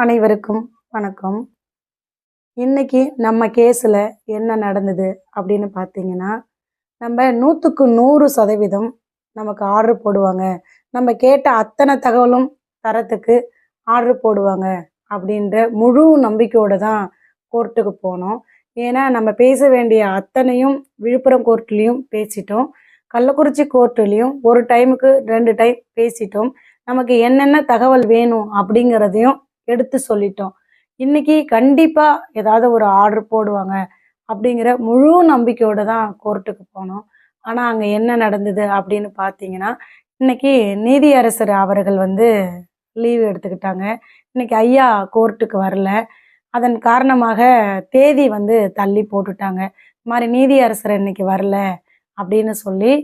அனைவருக்கும் வணக்கம். இன்னைக்கு நம்ம கேஸில் என்ன நடந்தது அப்படின்னு பார்த்தீங்கன்னா, நம்ம 100க்கு 100% நமக்கு ஆர்டர் போடுவாங்க. நம்ம கேட்ட அத்தனை தகவலும் தரத்துக்கு ஆர்டர் போடுவாங்க அப்படின்ற முழு நம்பிக்கையோடு தான் கோர்ட்டுக்கு போனோம். ஏன்னா நம்ம பேச வேண்டிய அத்தனையும் விழுப்புரம் கோர்ட்லேயும் பேசிட்டோம். கள்ளக்குறிச்சி கோர்ட்டுலேயும் ஒரு டைமுக்கு 2 டைம் பேசிட்டோம். நமக்கு என்னென்ன தகவல் வேணும் அப்படிங்கிறதையும் எடுத்து சொல்லிட்டோம். இன்னைக்கு கண்டிப்பா ஏதாவது ஒரு ஆர்டர் போடுவாங்க அப்படிங்கிற முழு நம்பிக்கையோட தான் கோர்ட்டுக்கு போனோம். ஆனா அங்க என்ன நடந்தது அப்படின்னு பார்த்தீங்கன்னா, இன்னைக்கு நீதியரசர் அவர்கள் லீவ் எடுத்துக்கிட்டாங்க. இன்னைக்கு ஐயா கோர்ட்டுக்கு வரல. அதன் காரணமாக தேதி தள்ளி போட்டுட்டாங்க. இந்த மாதிரி நீதியரசர் இன்னைக்கு வரல அப்படின்னு சொல்லி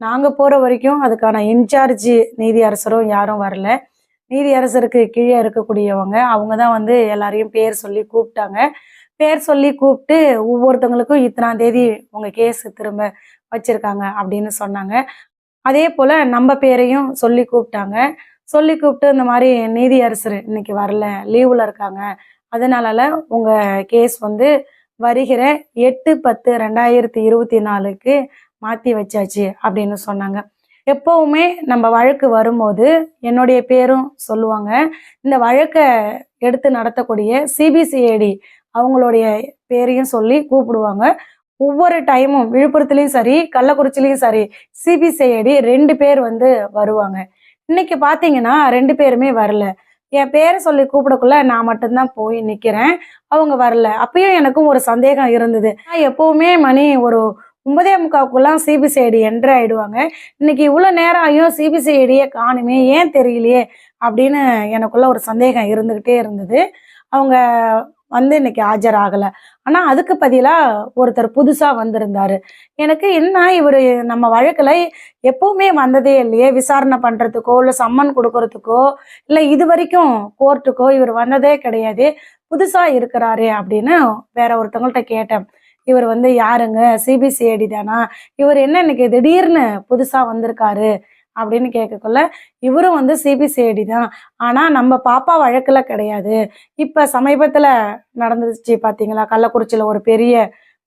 நாங்க போற வரைக்கும் அதுக்கான இன்சார்ஜ் நீதியரசரும் யாரும் வரல. நீதியரசருக்கு கீழே இருக்கக்கூடியவங்க அவங்க தான் எல்லாரையும் பேர் சொல்லி கூப்பிட்டாங்க. பேர் சொல்லி கூப்பிட்டு ஒவ்வொருத்தவங்களுக்கும் இத்தனாம் தேதி உங்க கேஸ் திரும்ப வச்சிருக்காங்க அப்படின்னு சொன்னாங்க. அதே போல நம்ம பேரையும் சொல்லி கூப்பிட்டாங்க. சொல்லி கூப்பிட்டு இந்த மாதிரி நீதியரசர் இன்னைக்கு வரல, லீவுல இருக்காங்க, அதனால உங்க கேஸ் வருகிற 8/10/2024க்கு மாற்றி வச்சாச்சு அப்படின்னு சொன்னாங்க. எப்பவுமே நம்ம வழக்கு வரும்போது என்னுடைய பேரும் சொல்லுவாங்க. இந்த வழக்கை எடுத்து நடத்தக்கூடிய சிபிசிஐடி அவங்களுடைய பேரையும் சொல்லி கூப்பிடுவாங்க. ஒவ்வொரு டைமும் விழுப்புரத்துலேயும் சரி கள்ளக்குறிச்சிலையும் சரி சிபிசிஐடி 2 பேர் வருவாங்க. இன்னைக்கு பார்த்தீங்கன்னா 2 பேருமே வரல. என் பேரை சொல்லி கூப்பிடக்குள்ள நான் மட்டும்தான் போய் நிற்கிறேன், அவங்க வரல. அப்பயும் எனக்கும் ஒரு சந்தேகம் இருந்தது. எப்பவுமே மணி ஒரு 9:45க்குலாம் சிபிசிஐடி என்ட்ரு ஆயிடுவாங்க. இன்னைக்கு இவ்வளோ நேரம் ஆகியும் சிபிசிஐடியே காணுமே, ஏன் தெரியலையே அப்படின்னு எனக்குள்ள ஒரு சந்தேகம் இருந்துக்கிட்டே இருந்தது. அவங்க இன்னைக்கு ஆஜராகலை. ஆனால் அதுக்கு பதிலாக ஒருத்தர் புதுசாக வந்திருந்தாரு. எனக்கு என்ன இவர் நம்ம வழக்கில் எப்பவுமே வந்ததே இல்லையே, விசாரணை பண்ணுறதுக்கோ இல்லை சம்மன் கொடுக்கறதுக்கோ இல்லை இது வரைக்கும் கோர்ட்டுக்கோ இவர் வந்ததே கிடையாது, புதுசாக இருக்கிறாரு அப்படின்னு வேற ஒருத்தவங்கள்ட்ட கேட்டேன். இவர் யாருங்க, சிபிசிஐடி தானா, இவர் என்ன இன்னைக்கு திடீர்னு புதுசாக வந்திருக்காரு அப்படின்னு கேட்கக்குள்ள இவரும் சிபிசிஐடி தான், ஆனால் நம்ம பாப்பா வழக்கில் கிடையாது. இப்போ சமீபத்தில் நடந்துச்சு பார்த்தீங்களா, கள்ளக்குறிச்சியில் ஒரு பெரிய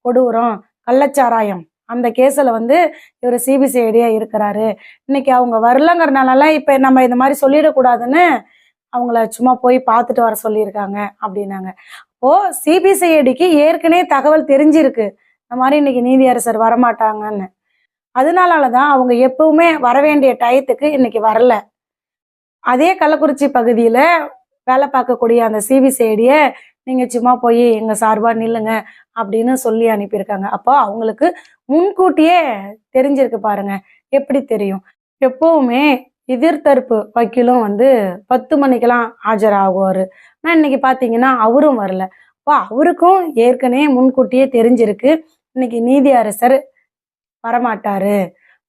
கொடூரம் கள்ளச்சாராயம், அந்த கேஸில் இவர் சிபிசிஐடியாக இருக்கிறாரு. இன்னைக்கு அவங்க வரலங்கிறனால இப்போ நம்ம இந்த மாதிரி சொல்லிடக்கூடாதுன்னு அவங்கள சும்மா போய் பார்த்துட்டு வர சொல்லியிருக்காங்க அப்படின்னாங்க. ஓ, சிபிசிஐடிக்கு ஏற்கனவே தகவல் தெரிஞ்சிருக்கு இந்த மாதிரி இன்னைக்கு நீதியரசர் வரமாட்டாங்கன்னு. அதனாலதான் அவங்க எப்பவுமே வர வேண்டிய டயத்துக்கு இன்னைக்கு வரல. அதே கள்ளக்குறிச்சி பகுதியில வேலை பார்க்கக்கூடிய அந்த சிபிசிஐடிய நீங்க சும்மா போய் எங்க சார்பா நில்லுங்க அப்படின்னு சொல்லி அனுப்பியிருக்காங்க. அப்போ அவங்களுக்கு முன்கூட்டியே தெரிஞ்சிருக்கு பாருங்க. எப்படி தெரியும்? எப்பவுமே எதிர்த்தரப்பு வக்கீலும் 10 மணிக்கெல்லாம் ஆஜராகுவாரு. ஆனால் இன்னைக்கு பார்த்தீங்கன்னா அவரும் வரல. அப்போ அவருக்கும் ஏற்கனவே முன்கூட்டியே தெரிஞ்சிருக்கு இன்னைக்கு நீதியரசர் வரமாட்டாரு,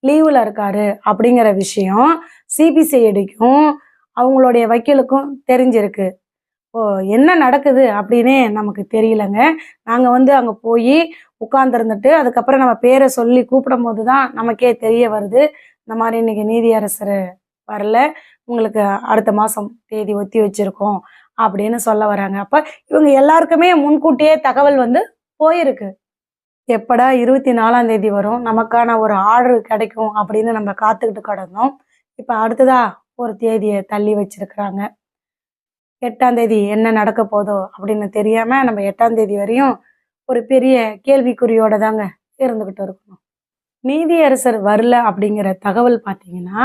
லீவில் இருக்காரு அப்படிங்கிற விஷயம் சிபிசிஐடிக்கும் அவங்களுடைய வக்கீலுக்கும் தெரிஞ்சிருக்கு. ஓ, என்ன நடக்குது அப்படின்னே நமக்கு தெரியலங்க. நாங்கள் அங்கே போய் உட்கார்ந்துருந்துட்டு அதுக்கப்புறம் நம்ம பேரை சொல்லி கூப்பிடும் போது தான் நமக்கே தெரிய வருது, இந்த மாதிரி இன்னைக்கு நீதியரசர் வரல, உங்களுக்கு அடுத்த மாதம் தேதி ஒத்தி வச்சிருக்கோம் அப்படின்னு சொல்ல வராங்க. அப்போ இவங்க எல்லாருக்குமே முன்கூட்டியே தகவல் போயிருக்கு. எப்படா 24ஆம் தேதி வரும், நமக்கான ஒரு ஆர்டர் கிடைக்கும் அப்படின்னு நம்ம காத்துக்கிட்டு கிடந்தோம். இப்போ அடுத்ததா ஒரு தேதியை தள்ளி வச்சிருக்கிறாங்க. 8ஆம் தேதி என்ன நடக்க போதோ அப்படின்னு தெரியாம நம்ம 8ஆம் தேதி வரையும் ஒரு பெரிய கேள்விக்குறியோட தாங்க இருந்துகிட்டு இருக்கணும். நீதியரசர் வரல அப்படிங்கிற தகவல் பார்த்தீங்கன்னா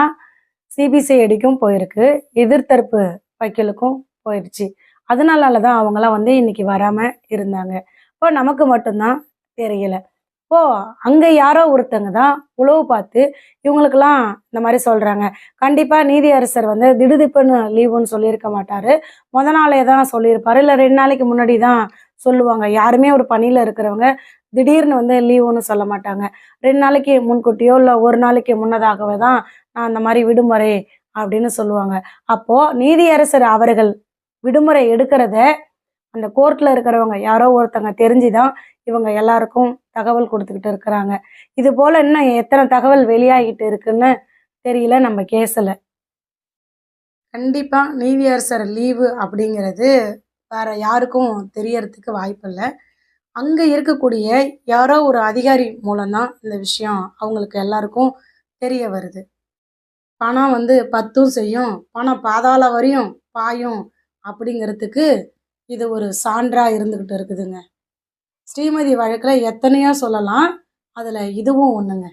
சிபிசிஐடிக்கும் போயிருக்கு, எதிர்த்தரப்பு வக்கீலுக்கும் போயிடுச்சு. அதனால தான் அவங்களாம் இன்னைக்கு வராம இருந்தாங்க. இப்போ நமக்கு மட்டும்தான் தெரியல. இப்போ அங்க யாரோ ஒருத்தங்க தான் உளவு பார்த்து இவங்களுக்கெல்லாம் இந்த மாதிரி சொல்றாங்க. கண்டிப்பா நீதியரசர் திடுதிப்புன்னு லீவுன்னு சொல்லியிருக்க மாட்டாரு, முத நாளே தான் சொல்லியிருப்பாரு, இல்லை 2 நாளைக்கு முன்னாடி தான் சொல்லுவாங்க. யாருமே ஒரு பணியில இருக்கிறவங்க திடீர்னு லீவுன்னு சொல்ல மாட்டாங்க. 2 நாளைக்கு முன்கூட்டியோ இல்லை 1 நாளைக்கு முன்னதாகவே தான் நான் அந்த மாதிரி விடுமுறை அப்படின்னு சொல்லுவாங்க. அப்போ நீதியரசர் அவர்கள் விடுமுறை எடுக்கிறத அந்த கோர்ட்ல இருக்கிறவங்க யாரோ ஒருத்தங்க தெரிஞ்சுதான் இவங்க எல்லாருக்கும் தகவல் கொடுத்துக்கிட்டு இருக்கிறாங்க. இது போல இன்னும் எத்தனை தகவல் வெளியாகிட்டு இருக்குன்னு தெரியல நம்ம கேஸ்ல. கண்டிப்பா நீதியரசர் லீவு அப்படிங்கிறது வேற யாருக்கும் தெரியறதுக்கு வாய்ப்பு இல்லை. அங்க இருக்கக்கூடிய யாரோ ஒரு அதிகாரி மூலம்தான் இந்த விஷயம் அவங்களுக்கு எல்லாருக்கும் தெரிய வருது. பணம் வந்து பத்தும் செய்யும், பணம் பாதாளம் வரையும் பாயும் அப்படிங்கிறதுக்கு இது ஒரு சான்றா இருந்துகிட்டு இருக்குதுங்க. ஸ்ரீமதி வழக்குல எத்தனையோ சொல்லலாம். அதுல இதுவும் ஒண்ணுங்க.